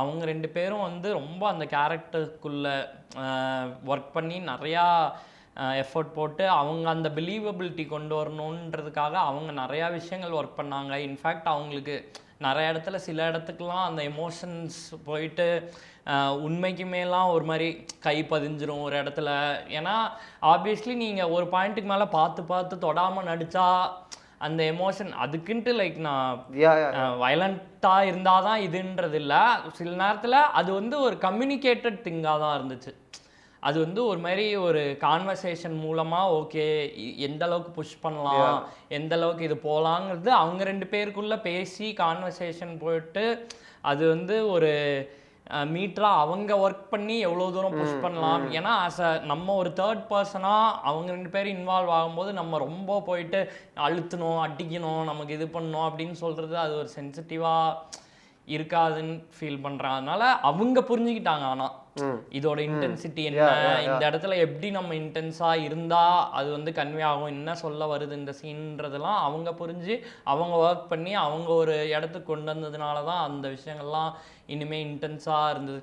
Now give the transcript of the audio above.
அவங்க 2 பேரும் வந்து ரொம்ப அந்த கேரக்டருக்குள்ள ஒர்க் பண்ணி நிறையா எஃபர்ட் போட்டு அவங்க அந்த பிலீவபிலிட்டி கொண்டு வரணுன்றதுக்காக அவங்க நிறையா விஷயங்கள் ஒர்க் பண்ணாங்க. இன்ஃபேக்ட் அவங்களுக்கு நிறைய இடத்துல சில இடத்துக்குலாம் அந்த எமோஷன்ஸ் போயிட்டு உண்மைக்குமேலாம் ஒரு மாதிரி கை பதிஞ்சிரும் ஒரு இடத்துல. ஏன்னா ஆப்வியஸ்லி நீங்கள் ஒரு பாயிண்ட்டுக்கு மேலே பார்த்து பார்த்து தொடாமல் நடித்தா அந்த எமோஷன் அதுக்குன்ட்டு லைக் நான் வயலண்ட்டாக இருந்தால் தான் இதுன்றது இல்லை. சில நேரத்தில் அது வந்து ஒரு கம்யூனிகேட்டட் திங்காக தான் இருந்துச்சு. அது வந்து ஒரு மாதிரி ஒரு கான்வர்சேஷன் மூலமாக ஓகே எந்த அளவுக்கு புஷ் பண்ணலாம், எந்த அளவுக்கு இது போகலாங்கிறது அவங்க 2 பேருக்குள்ளே பேசி கான்வர்சேஷன் போயிட்டு அது வந்து ஒரு மீட்டராக அவங்க ஒர்க் பண்ணி எவ்வளோ தூரம் புஷ் பண்ணலாம். ஏன்னா நம்ம ஒரு தேர்ட் பர்சனாக அவங்க 2 பேரும் இன்வால்வ் ஆகும்போது நம்ம ரொம்ப போயிட்டு அழுத்தணும், அடிக்கணும், நமக்கு இது பண்ணணும் அப்படின்னு சொல்கிறது அது ஒரு சென்சிட்டிவாக இருக்காதுன்னு ஃபீல் பண்ணுறேன். அதனால அவங்க புரிஞ்சுக்கிட்டாங்க. ஆனால் இதோட இன்டென்சிட்டி என்ன, இந்த இடத்துல எப்படி நம்ம இன்டென்ஸாக இருந்தால் அது வந்து கன்வே ஆகும், என்ன சொல்ல வருது இந்த சீன்றதெல்லாம் அவங்க புரிஞ்சு அவங்க ஒர்க் பண்ணி அவங்க ஒரு இடத்துக்கு கொண்டு வந்ததுனால தான் அந்த விஷயங்கள்லாம் இனிமேல் இன்டென்ஸாக இருந்தது.